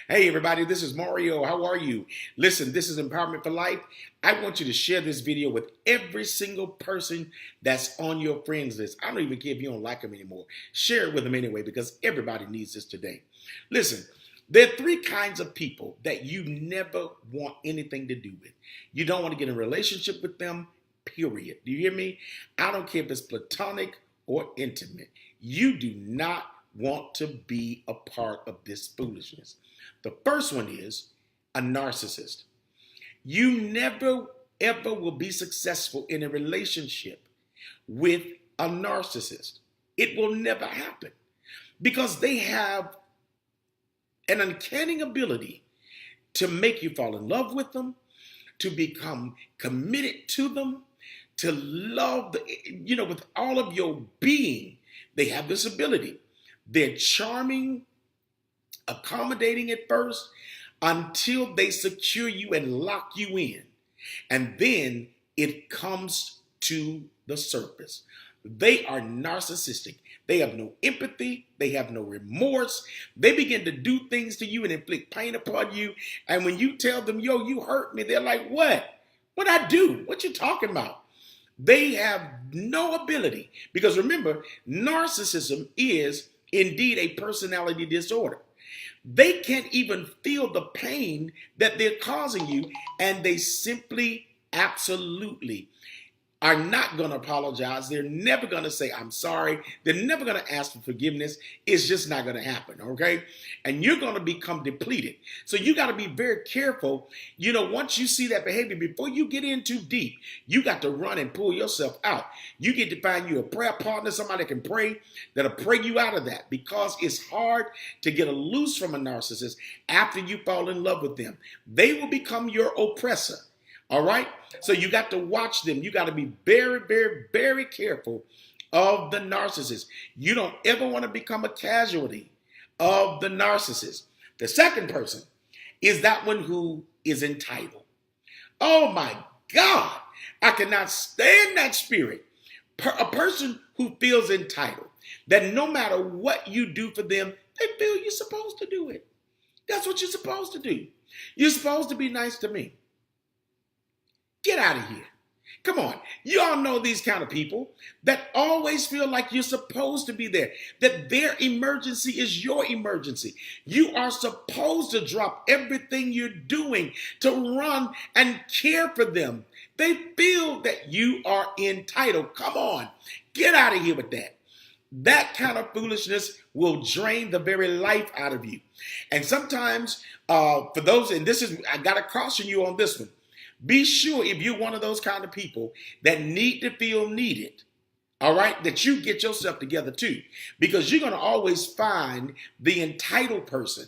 Hey, everybody, this is Mario. How are you? Listen, this is Empowerment for Life. I want you to share this video with every single person that's on your friends list. I don't even care if you don't like them anymore. Share it with them anyway because everybody needs this today. Listen, there are three kinds of people that you never want anything to do with. You don't want to get in a relationship with them, period. Do you hear me? I don't care if it's platonic or intimate. You do not want to be a part of this foolishness. The first one is a narcissist. You never ever will be successful in a relationship with a narcissist. It will never happen because they have an uncanny ability to make you fall in love with them, to become committed to them, to love, with all of your being. They have this ability. They're charming, accommodating at first until they secure you and lock you in. And then it comes to the surface. They are narcissistic. They have no empathy. They have no remorse. They begin to do things to you and inflict pain upon you. And when you tell them, yo, you hurt me, they're like, what? What'd I do? What you talking about? They have no ability. Because remember, narcissism is indeed a personality disorder. They can't even feel the pain that they're causing you, and they simply, absolutely are not going to apologize. They're never going to say, I'm sorry. They're never going to ask for forgiveness. It's just not going to happen, okay? And you're going to become depleted. So you got to be very careful. Once you see that behavior, before you get in too deep, you got to run and pull yourself out. You get to find you a prayer partner, somebody that can pray, that'll pray you out of that, because it's hard to get loose from a narcissist after you fall in love with them. They will become your oppressor. All right? So you got to watch them. You got to be very, very, very careful of the narcissist. You don't ever want to become a casualty of the narcissist. The second person is that one who is entitled. Oh my God. I cannot stand that spirit. A person who feels entitled, that no matter what you do for them, they feel you're supposed to do it. That's what you're supposed to do. You're supposed to be nice to me. Get out of here. Come on. You all know these kind of people that always feel like you're supposed to be there, that their emergency is your emergency. You are supposed to drop everything you're doing to run and care for them. They feel that you are entitled. Come on. Get out of here with that. That kind of foolishness will drain the very life out of you. And sometimes for those, and I got to caution you on this one. Be sure, if you're one of those kind of people that need to feel needed, all right, that you get yourself together too, because you're going to always find the entitled person.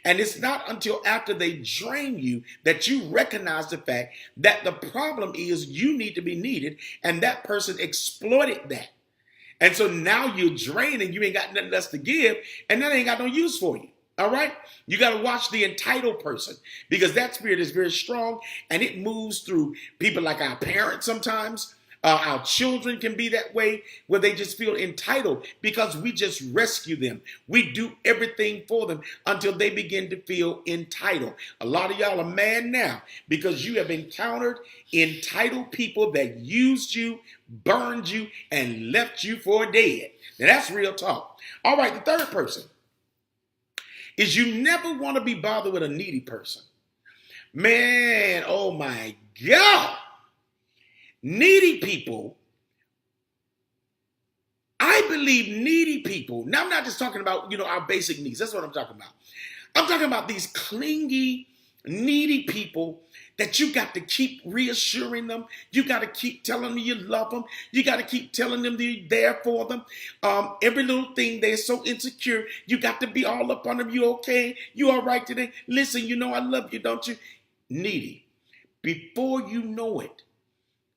And it's not until after they drain you that you recognize the fact that the problem is you need to be needed, and that person exploited that. And so now you're drained and you ain't got nothing else to give, and that ain't got no use for you. All right? You got to watch the entitled person, because that spirit is very strong, and it moves through people like our parents sometimes. Our children can be that way, where they just feel entitled because we just rescue them. We do everything for them until they begin to feel entitled. A lot of y'all are mad now because you have encountered entitled people that used you, burned you, and left you for dead. Now that's real talk. All right, the third person is you never want to be bothered with a needy person. Man, oh my God. Needy people, I believe needy people, now I'm not just talking about, our basic needs. That's what I'm talking about. I'm talking about these clingy, needy people that you got to keep reassuring them. You got to keep telling them you love them. You got to keep telling them that you're there for them. Every little thing, they're so insecure. You got to be all up on them. You okay? You all right today? Listen, I love you, don't you? Needy. Before you know it,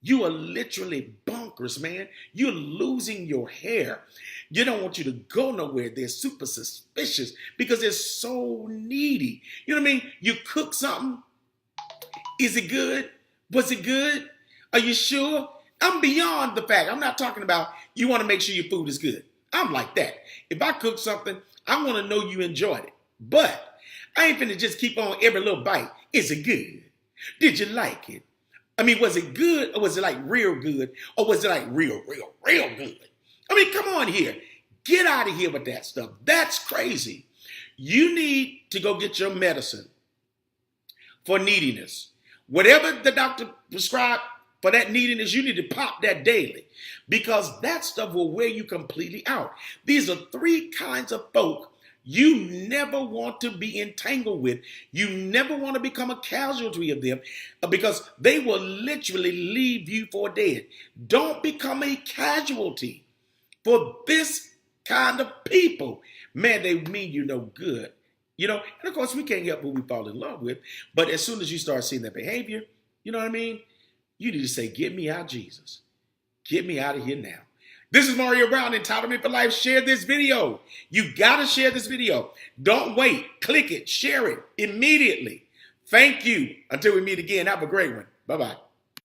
you are literally bonkers, man. You're losing your hair. You don't want you to go nowhere. They're super suspicious because they're so needy. You know what I mean? You cook something. Is it good? Was it good? Are you sure? I'm beyond the fact. I'm not talking about you want to make sure your food is good. I'm like that. If I cook something, I want to know you enjoyed it. But I ain't finna just keep on every little bite. Is it good? Did you like it? I mean, was it good or was it like real good or was it like real good? I mean, come on here. Get out of here with that stuff. That's crazy. You need to go get your medicine for neediness. Whatever the doctor prescribed for that neediness, you need to pop that daily because that stuff will wear you completely out. These are three kinds of folk you never want to be entangled with. You never want to become a casualty of them because they will literally leave you for dead. Don't become a casualty for this kind of people. Man, they mean you no good. You know, and of course we can't help who we fall in love with. But as soon as you start seeing that behavior, you know what I mean? You need to say, get me out, Jesus. Get me out of here now. This is Mario Brown, Entitlement for Life. Share this video. You got to share this video. Don't wait. Click it. Share it immediately. Thank you. Until we meet again, have a great one. Bye-bye.